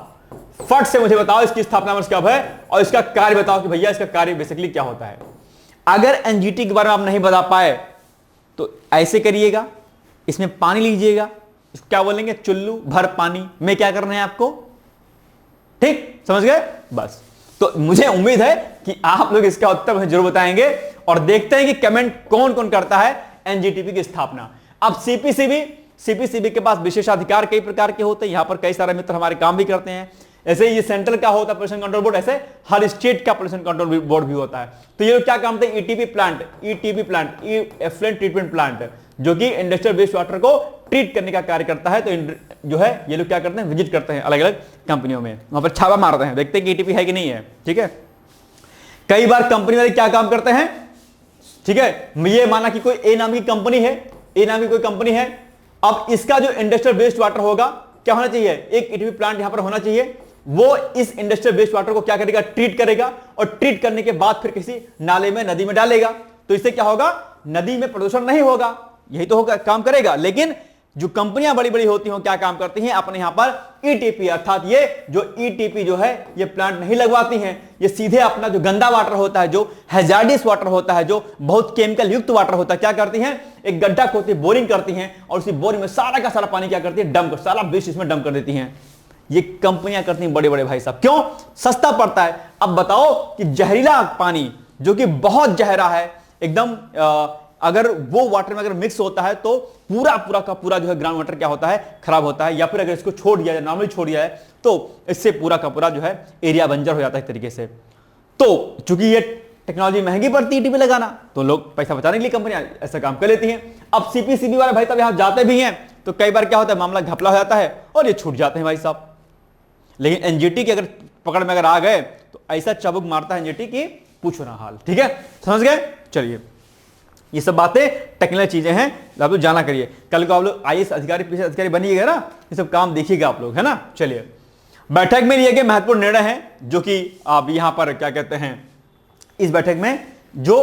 फट से मुझे बताओ इसकी स्थापना वर्ष कब है और इसका कार्य बताओ कि भैया इसका कार्य बेसिकली क्या होता है। अगर एनजीटी के बारे में आप नहीं बता पाए तो ऐसे करिएगा, इसमें पानी लीजिएगा, इसको क्या बोलेंगे? चुल्लू भर पानी में क्या करना है आपको, ठीक, समझ गए? बस। तो मुझे उम्मीद है कि आप लोग इसका उत्तर मुझे जरूर बताएंगे और देखते हैं कि कमेंट कौन कौन करता है एनजीटीपी की स्थापना। अब सीपीसीबी के पास विशेषाधिकार कई प्रकार के होते हैं। यहां पर कई सारे मित्र हमारे काम भी करते हैं। ऐसे ये सेंट्रल का होता है पोल्यूशन कंट्रोल बोर्ड, ऐसे हर स्टेट का पोल्यूशन कंट्रोल बोर्ड भी होता है। तो ये लोग क्या काम करते हैं? ETP plant, effluent treatment plant, जो कि इंडस्ट्रियल वेस्ट वाटर को ट्रीट करने का कार्य करता है। तो जो है ये लोग क्या करते हैं? विजिट करते हैं अलग अलग कंपनियों में, वहां पर छापा मारते हैं, देखते हैं कि ईटीपी है कि नहीं है, ठीक है। कई बार कंपनी वाले क्या काम करते हैं, ठीक है, ये माना कि कोई ए नाम की कंपनी है, ए नाम की कोई कंपनी है। अब इसका जो इंडस्ट्रियल वेस्ट वाटर होगा क्या होना चाहिए? एक ईटीपी प्लांट यहां पर होना चाहिए। वो इस इंडस्ट्रियल वेस्ट वाटर को क्या करेगा? ट्रीट करेगा और ट्रीट करने के बाद फिर किसी नाले में, नदी में डालेगा। तो इससे क्या होगा? नदी में प्रदूषण नहीं होगा, यही तो होगा, काम करेगा। लेकिन जो कंपनियां बड़ी बड़ी होती हैं क्या काम करती हैं? अपने यहां पर ईटीपी अर्थात ये जो ईटीपी जो है ये प्लांट नहीं लगवाती हैं। ये सीधे अपना जो गंदा वाटर होता है, जो हैजार्डियस वाटर होता है, जो बहुत केमिकल युक्त वाटर होता है, क्या करती हैं? एक गड्ढा खोदती, बोरिंग करती हैं और उसी बोरिंग में सारा का सारा पानी क्या करती है? डंप कर, सारा वेस्ट इसमें डंप कर देती हैं। ये कंपनियां करती हैं, बड़े बड़े भाई साहब। क्यों? सस्ता पड़ता है। अब बताओ कि जहरीला पानी जो कि बहुत जहरा है एकदम, अगर वो वाटर में अगर मिक्स होता है तो पूरा पूरा का पूरा जो है ग्राउंड वाटर क्या होता है? खराब होता है। या फिर अगर इसको छोड़ दिया जाए, नॉर्मली छोड़ दिया जाए, तो इससे पूरा का पूरा जो है एरिया बंजर हो जाता है एक तरीके से। तो चूंकि ये टेक्नोलॉजी महंगी पड़ती है ईटीपी लगाना, तो लोग पैसा बचाने के लिए कंपनियां ऐसा काम कर लेती हैं। अब सीपीसीबी वाले भाई साहब यहां जाते भी हैं तो कई बार क्या होता है? मामला घपला हो जाता है और ये छूट जाते हैं भाई साहब। लेकिन एनजीटी की अगर पकड़ में अगर आ गए तो ऐसा चाबुक मारता है एनजीटी की पूछो ना हाल, ठीक है, समझ गए? चलिए, ये सब बातें टेक्निकल चीजें हैं, आप लोग जाना करिए। कल को आप लोग आईएएस अधिकारी, पीएस अधिकारी बनिएगा ना, ये सब काम देखिएगा आप लोग, है ना। चलिए, बैठक में लिए गए महत्वपूर्ण निर्णय हैं जो कि आप यहां पर क्या कहते हैं, इस बैठक में जो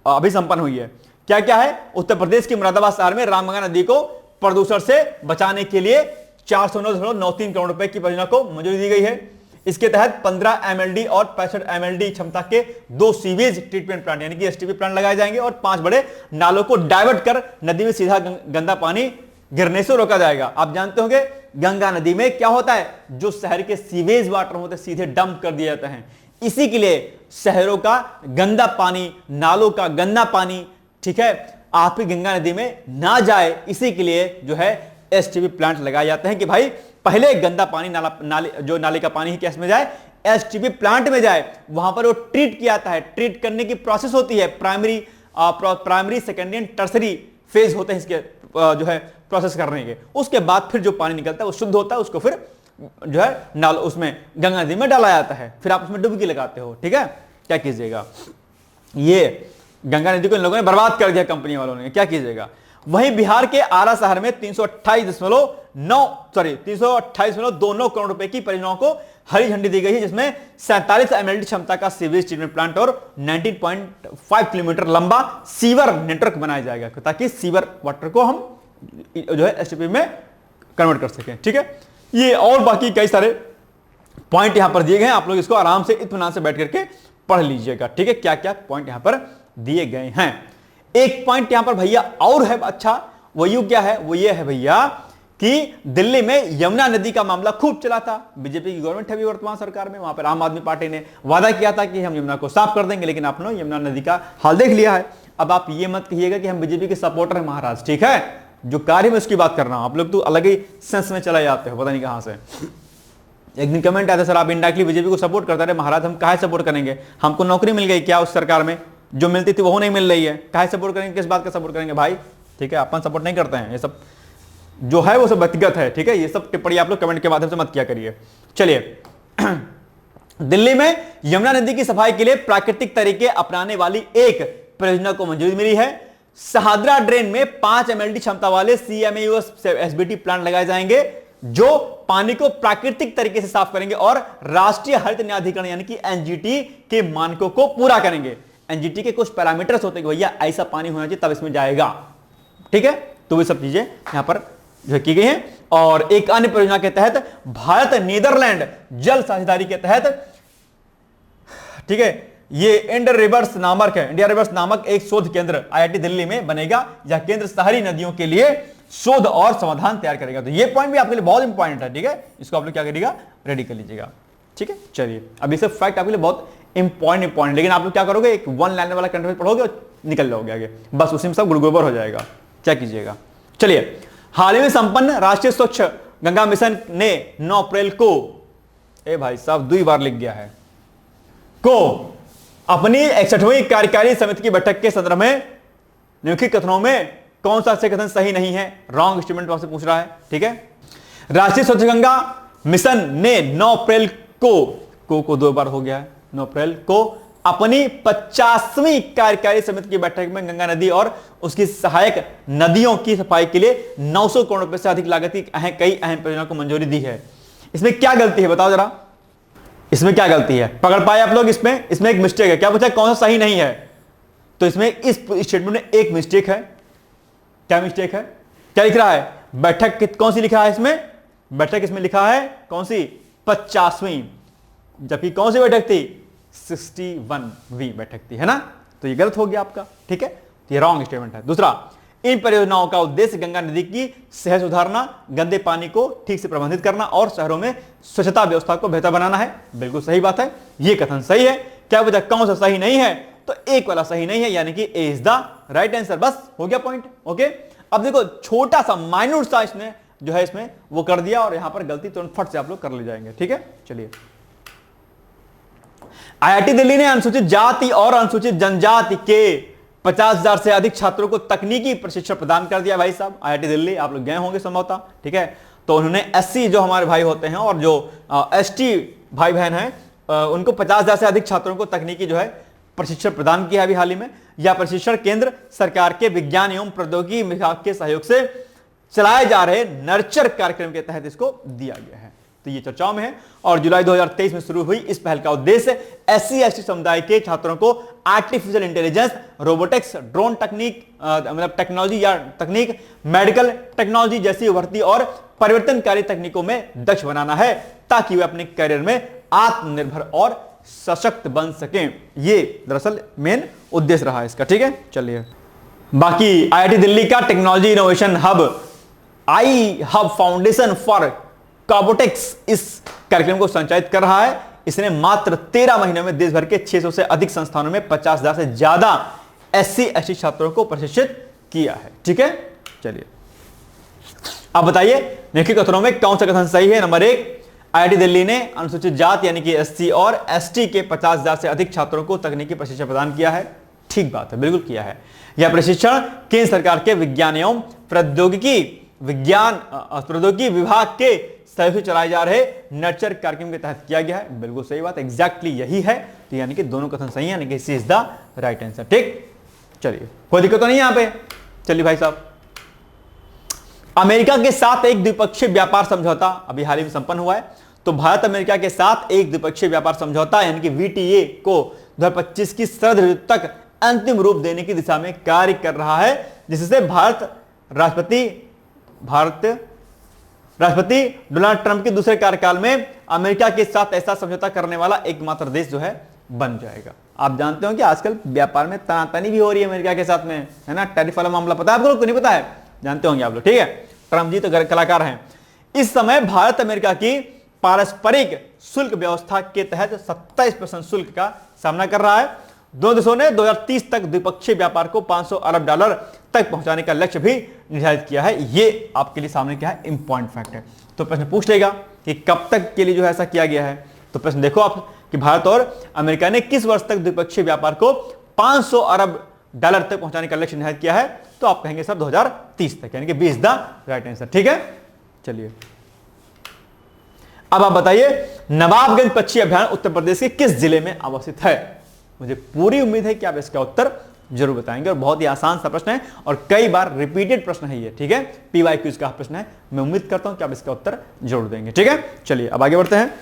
अभी संपन्न हुई है, क्या क्या है? उत्तर प्रदेश के मुरादाबाद शहर में रामगंगा नदी को प्रदूषण से बचाने के लिए 409.93 करोड़ रुपए की परियोजना को मंजूरी दी गई है। इसके तहत 15 एमएलडी और 65 एमएलडी क्षमता के 2 सीवेज ट्रीटमेंट प्लांट यानी कि एसटीपी प्लांट लगाए जाएंगे और 5 बड़े नालों को डाइवर्ट कर नदी में सीधा गंदा पानी गिरने से रोका जाएगा। आप जानते होंगे गंगा नदी में क्या होता है? जो शहर के सीवेज वाटर होते हैं सीधे डंप कर दिए जाते हैं। इसी के लिए शहरों का गंदा पानी, नालों का गंदा पानी, ठीक है, आपकी गंगा नदी में ना जाए, इसी के लिए जो है एसटीपी प्लांट लगाए जाते हैं कि भाई पहले गंदा पानी नाले का पानी ही कैसे में जाए? एसटीपी प्लांट में जाए, वहां पर वो ट्रीट किया जाता है। ट्रीट करने की प्रोसेस होती है, primary secondary and tertiary phase होते हैं इसके जो है प्रोसेस करने के। उसके बाद फिर जो पानी निकलता है वो शुद्ध होता है, उसको फिर जो है नाल उसमें गंगा नदी में डाला जाता है। फिर आप उसमें डुबकी लगाते हो, ठीक है। क्या कीजिएगा, ये गंगा नदी को इन लोगों ने बर्बाद कर दिया कंपनी वालों ने, क्या कीजिएगा। वहीं बिहार के आरा शहर में 328.29 करोड़ रुपए की परियोजनाओं को हरी झंडी दी गई है, जिसमें 47 MLD क्षमता का सीवेज ट्रीटमेंट प्लांट और 19.5 किलोमीटर लंबा सीवर नेटवर्क बनाया जाएगा, ताकि सीवर वाटर को हम जो है एसटीपी में कन्वर्ट कर सकें। ठीक है, ये और बाकी कई सारे पॉइंट यहां पर दिए गए हैं, आप लोग इसको आराम से इत्मीनान से बैठ करके पढ़ लीजिएगा। ठीक है, क्या क्या पॉइंट यहां पर दिए गए हैं। एक पॉइंट यहां पर भैया और है, अच्छा वो यू क्या है, वो ये है भैया कि दिल्ली में यमुना नदी का मामला खूब चला था। बीजेपी की गवर्नमेंट है भी वर्तमान सरकार में, वहां पर आम आदमी पार्टी ने वादा किया था कि हम यमुना को साफ कर देंगे, लेकिन आपने यमुना नदी का हाल देख लिया है। अब आप ये मत कहिएगा कि हम बीजेपी के सपोर्टर हैं महाराज, ठीक है, जो कार्य में उसकी बात कर रहा हूं, आप लोग तो अलग ही सेंस में चले जाते हो, पता नहीं कहां से। एक दिन कमेंट आया था, सर आप इनडायरेक्टली बीजेपी को सपोर्ट करते रहे। महाराज हम काहे सपोर्ट करेंगे, हमको नौकरी मिल गई क्या उस सरकार में, जो मिलती थी वो नहीं मिल रही है, काहे सपोर्ट करेंगे, किस बात का सपोर्ट करेंगे भाई। ठीक है, अपन सपोर्ट नहीं करते हैं, ये सब जो है वो सब व्यक्तिगत है। ठीक है, ये सब टिप्पणी आप लोग कमेंट के माध्यम से मत किया करिए। चलिए, दिल्ली में यमुना नदी की सफाई के लिए प्राकृतिक तरीके अपनाने वाली एक परियोजना को मंजूरी मिली है। सहादरा ड्रेन में 5 MLD क्षमता वाले CMAUS SBT प्लांट लगाए जाएंगे, जो पानी को प्राकृतिक तरीके से साफ करेंगे और राष्ट्रीय हरित न्यायाधिकरण यानी कि NGT के मानकों को पूरा करेंगे। NGT के कुछ पैरामीटर्स होते हैं, भैया ऐसा पानी होना चाहिए तब इसमें जाएगा। ठीक है, तो वे सब चीजें यहां पर जो की गई हैं। और एक अन्य परियोजना के तहत भारत नीदरलैंड जल साझेदारी के तहत, ठीक है, ये इंडिया रिवर्स नामक एक शोध केंद्र IIT दिल्ली में बनेगा। यह केंद्र शहरी नदियों के लिए शोध और समाधान तैयार करेगा। तो ये पॉइंट भी आपके लिए बहुत इंपॉर्टेंट है। ठीक है, इसको आप लोग क्या करिएगा, रेडी कर लीजिएगा। ठीक है, चलिए, अब ये सब फैक्ट आपके लिए बहुत इंपॉर्टेंट, लेकिन आप लोग क्या करोगे, एक 1 लाइन वाला कंटेंट पढ़ोगे और निकल जाओगे आगे, बस उसी में सब गुड़गोबर हो जाएगा। क्या कीजिएगा। चलिए, हाल ही में संपन्न राष्ट्रीय स्वच्छ गंगा मिशन ने 9 अप्रैल को, ए भाई साहब 2 बार लिख गया है, को अपनी 61वीं कार्यकारी समिति की बैठक के संदर्भ में निम्नलिखित कथनों में कौन सा से कथन सही नहीं है, रॉन्ग स्टेटमेंट आपसे पूछ रहा है। ठीक है, राष्ट्रीय स्वच्छ गंगा मिशन ने 9 अप्रैल को 2 बार हो गया है, 9 अप्रैल को अपनी 50वीं कार्यकारी समिति की बैठक में गंगा नदी और उसकी सहायक नदियों की सफाई के लिए 900 करोड़ रुपए से अधिक लागत की कई अहम परियोजनाओं को मंजूरी दी है। इसमें क्या गलती है बताओ जरा, इसमें क्या गलती है, पकड़ पाए आप लोग। इसमें एक मिस्टेक है। क्या पूछा, कौन सा सही नहीं है, तो इसमें इस स्टेटमेंट में एक मिस्टेक है। क्या मिस्टेक है, क्या लिख रहा है, बैठक कौन सी लिखा है इसमें, बैठक इसमें लिखा है कौन सी, 50वीं, जबकि कौन सी बैठक थी, 61वीं बैठक थी, है ना। तो ये गलत हो गया आपका। ठीक है, तो ये रॉन्ग स्टेटमेंट है। दूसरा, इन परियोजनाओं का उद्देश्य गंगा नदी की सेहत सुधारना, गंदे पानी को ठीक से प्रबंधित करना और शहरों में स्वच्छता व्यवस्था को बेहतर बनाना है। बिल्कुल सही बात है, ये कथन सही है। क्या वजह कौन सा सही नहीं है, तो एक वाला सही नहीं है, यानी कि ए इज द राइट आंसर। बस हो गया पॉइंट। ओके, अब देखो छोटा सा माइन्यूट सा इसने जो है इसमें वो कर दिया, और यहां पर गलती तुरंत फट से आप लोग कर ले जाएंगे। ठीक है, चलिए, IIT दिल्ली ने अनुसूचित जाति और अनुसूचित जनजाति के 50,000 से अधिक छात्रों को तकनीकी प्रशिक्षण प्रदान कर दिया। भाई साहब, IIT दिल्ली आप लोग गए होंगे संभवतः। ठीक है, तो उन्होंने SC जो हमारे भाई होते हैं और जो ST भाई बहन हैं, उनको 50,000 से अधिक छात्रों को तकनीकी जो है प्रशिक्षण प्रदान किया अभी हाल ही में। यह प्रशिक्षण केंद्र सरकार के विज्ञान एवं प्रौद्योगिकी विभाग के सहयोग से चलाए जा रहे नर्चर कार्यक्रम के तहत इसको दिया गया है। तो ये चर्चाओं में है, और जुलाई 2023 में शुरू हुई इस पहल का उद्देश्य SC/ST समुदाय के छात्रों को आर्टिफिशियल इंटेलिजेंस, रोबोटिक्स, ड्रोन तकनीक मतलब टेक्नोलॉजी या तकनीक, मेडिकल टेक्नोलॉजी जैसी उभरती और परिवर्तनकारी तकनीकों में दक्ष बनाना है, ताकि वे अपने करियर में आत्मनिर्भर और सशक्त बन सकें। ये दरअसल मेन उद्देश्य रहा इसका। ठीक है, चलिए, बाकी IIT दिल्ली का technology innovation hub iHub foundation for कार्बोटेक्स इस कार्यक्रम को संचालित कर रहा है। इसने मात्र 13 महीनों में देश भर के 600 से अधिक संस्थानों में 50,000 से ज्यादा SC/ST छात्रों को प्रशिक्षित किया है। ठीक है, चलिए, अब बताइए निम्नलिखित कथनों में कौन सा कथन सही है। नंबर 1, IIT दिल्ली ने अनुसूचित जाति यानी कि SC और ST के 50,000 से अधिक छात्रों को तकनीकी प्रशिक्षण प्रदान किया है। ठीक बात है, बिल्कुल किया है। यह प्रशिक्षण केंद्र सरकार के विज्ञान एवं प्रौद्योगिकी विभाग के सहयोग से चलाए जा रहे नर्चर कार्यक्रम के तहत किया गया है। बिल्कुल सही बात, एग्जैक्टली यही है। तो यानी कि दोनों कथन सही है, यानी कि सी इज द राइट आंसर। ठीक, चलिए, कोई दिक्कत तो नहीं यहां पे। चलिए भाई साहब, अमेरिका के साथ एक द्विपक्षीय व्यापार समझौता अभी हाल ही में संपन्न हुआ है। तो भारत अमेरिका के साथ एक द्विपक्षीय व्यापार समझौता यानी कि VTA को 2025 की शरद ऋतु तक अंतिम रूप देने की दिशा में कार्य कर रहा है, जिससे राष्ट्रपति डोनाल्ड ट्रंप के दूसरे कार्यकाल में अमेरिका के साथ ऐसा समझौता करने वाला एकमात्र देश जो है बन जाएगा। आप जानते हो कि आजकल व्यापार में तनातनी भी हो रही है अमेरिका के साथ में, है ना। टैरिफ वाला मामला पता है आप लोग को? नहीं पता है? जानते होंगे आप लोग, ठीक है। ट्रंप जी तो कलाकार हैं। इस समय भारत अमेरिका की पारस्परिक शुल्क व्यवस्था के तहत 27% शुल्क का सामना कर रहा है। दोनों देशों ने 2030 तक द्विपक्षीय व्यापार को $500 अरब तक पहुंचाने का लक्ष्य भी निर्धारित किया है। ये आपके लिए सामने क्या है, इंपॉर्टेंट फैक्ट है। तो प्रश्न पूछ लेगा कि कब तक के लिए जो है ऐसा किया गया है। तो प्रश्न देखो आप कि भारत और अमेरिका ने किस वर्ष तक द्विपक्षीय व्यापार को $500 अरब तक पहुंचाने का लक्ष्य निर्धारित किया है। तो आप कहेंगे सर 2030 तक, यानी कि B is the right answer, ठीक है। चलिए, अब आप बताइए, नवाबगंज पक्षी अभयारण्य उत्तर प्रदेश के किस जिले में अवस्थित है? मुझे पूरी उम्मीद है कि आप इसका उत्तर जरूर बताएंगे, और बहुत ही आसान सा प्रश्न है और कई बार रिपीटेड प्रश्न है ये, ठीक है। PYQ का प्रश्न है। मैं उम्मीद करता हूं कि आप इसका उत्तर जरूर देंगे, ठीक है। चलिए अब आगे बढ़ते हैं।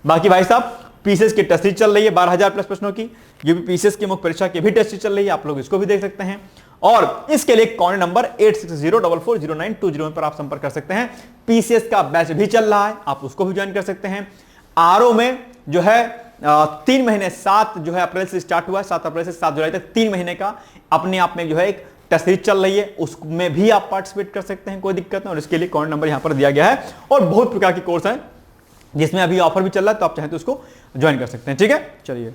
बाकी भाई साहब, पीसीएस की टेस्ट सीरीज चल रही है 12,000 प्लस प्रश्नों की। यूपी पीसीएस की मुख्य परीक्षा की भी टेस्ट सीरीज चल रही है, आप लोग इसको भी देख सकते हैं। और इसके लिए कॉन्टैक्ट नंबर 8604440920 पर आप संपर्क कर सकते हैं। पीसीएस का बैच भी चल रहा है, आप उसको भी ज्वाइन कर सकते हैं। आरओ में जो है 3 महीने 7 जो है अप्रैल से स्टार्ट हुआ है, 7 अप्रैल से 7 जुलाई तक 3 महीने का अपने आप में जो है एक टेस्ट सीरीज चल रही है, उसमें भी आप पार्टिसिपेट कर सकते हैं, कोई दिक्कत नहीं। और इसके लिए कॉन्टैक्ट नंबर यहां पर दिया गया है। और बहुत प्रकार के कोर्स हैं जिसमें अभी ऑफर भी चल रहा है, तो आप चाहें तो उसको ज्वाइन कर सकते हैं, ठीक है। चलिए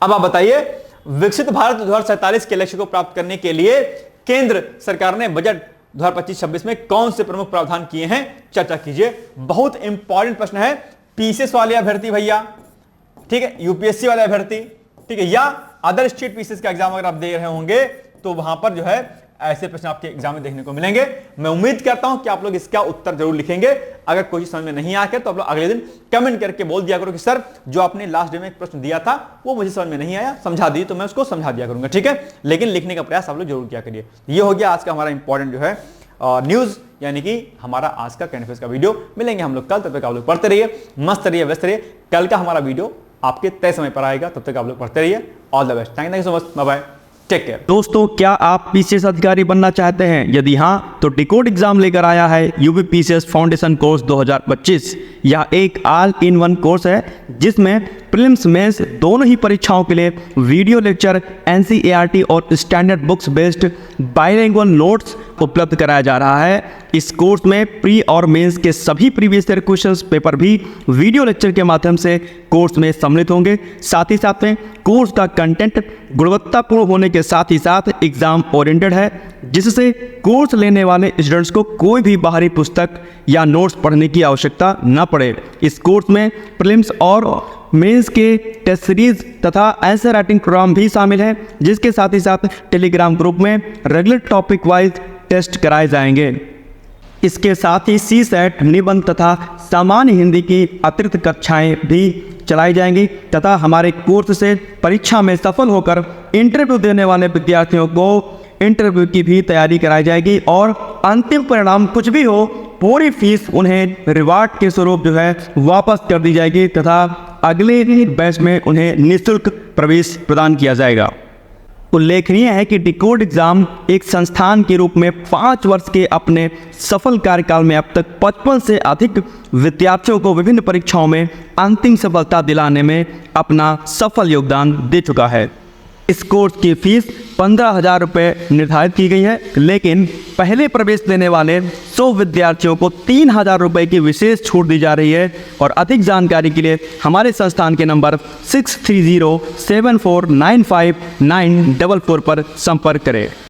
अब आप बताइए, विकसित भारत 2047 के लक्ष्य को प्राप्त करने के लिए केंद्र सरकार ने बजट 2025-26 में कौन से प्रमुख प्रावधान किए हैं, चर्चा कीजिए। बहुत इंपॉर्टेंट प्रश्न है। पीसीएस वाले अभ्यर्थी भैया, ठीक है, यूपीएससी वाले अभ्यर्थी, ठीक है, या अदर स्टेट पीसीएस का एग्जाम अगर आप दे रहे होंगे तो वहां पर जो है ऐसे प्रश्न आपके एग्जाम में देखने को मिलेंगे। मैं उम्मीद करता हूं कि आप लोग इसका उत्तर जरूर लिखेंगे। अगर कोई समझ में नहीं आया तो आप लोग अगले दिन कमेंट करके बोल दिया करो कि सर जो आपने लास्ट डे में एक प्रश्न दिया था वो मुझे समझ में नहीं आया, समझा दिए, तो मैं उसको समझा दिया करूंगा, ठीक है। लेकिन लिखने का प्रयास आप लोग जरूर किया करिए। ये हो गया आज का हमारा इंपॉर्टेंट जो है न्यूज, यानी कि हमारा आज का करंट अफेयर्स का वीडियो। मिलेंगे हम लोग कल, तब तक आप लोग पढ़ते रहिए, मस्त रहिए, व्यस्त रहिए। कल का हमारा वीडियो आपके तय समय पर आएगा, तब तक आप लोग पढ़ते रहिए। All the best, thank you so much, bye bye, take care. दोस्तों, क्या आप पीसीएस अधिकारी बनना चाहते हैं? यदि हाँ, तो डिकोड एग्जाम लेकर आया है यूपी पीसीएस फाउंडेशन कोर्स 2025। यह एक ऑल इन वन कोर्स है जिसमें प्रीलिम्स मेंस दोनों ही परीक्षाओं के लिए वीडियो लेक्चर, एनसीईआरटी और standard books based bilingual notes उपलब्ध कराया जा रहा है। इस कोर्स में प्री और मेंस के सभी प्रीवियस ईयर क्वेश्चंस पेपर भी वीडियो लेक्चर के माध्यम से कोर्स में सम्मिलित होंगे। साथ ही साथ में कोर्स का कंटेंट गुणवत्तापूर्ण होने के साथ ही साथ एग्जाम ओरिएंटेड है, जिससे कोर्स लेने वाले स्टूडेंट्स को कोई भी बाहरी पुस्तक या नोट्स पढ़ने की आवश्यकता न पड़े। इस कोर्स में प्रीलिम्स और मेंस के टेस्ट सीरीज तथा आंसर राइटिंग प्रोग्राम भी शामिल है, जिसके साथ ही साथ टेलीग्राम ग्रुप में रेगुलर टॉपिक वाइज टेस्ट कराए जाएंगे। इसके साथ ही CSAT, निबंध तथा सामान्य हिंदी की अतिरिक्त कक्षाएं भी चलाई जाएंगी तथा हमारे कोर्स से परीक्षा में सफल होकर इंटरव्यू देने वाले विद्यार्थियों को इंटरव्यू की भी तैयारी कराई जाएगी। और अंतिम परिणाम कुछ भी हो, पूरी फीस उन्हें रिवार्ड के स्वरूप जो है वापस कर दी जाएगी तथा अगले बैच में उन्हें निःशुल्क प्रवेश प्रदान किया जाएगा। उल्लेखनीय है कि डिकोड एग्जाम एक संस्थान के रूप में 5 वर्ष के अपने सफल कार्यकाल में अब तक 55 से अधिक विद्यार्थियों को विभिन्न परीक्षाओं में अंतिम सफलता दिलाने में अपना सफल योगदान दे चुका है। इस कोर्स की फीस 15,000 रुपये निर्धारित की गई है, लेकिन पहले प्रवेश लेने वाले 100 विद्यार्थियों को 3,000 रुपये की विशेष छूट दी जा रही है। और अधिक जानकारी के लिए हमारे संस्थान के नंबर 6307495944 पर संपर्क करें।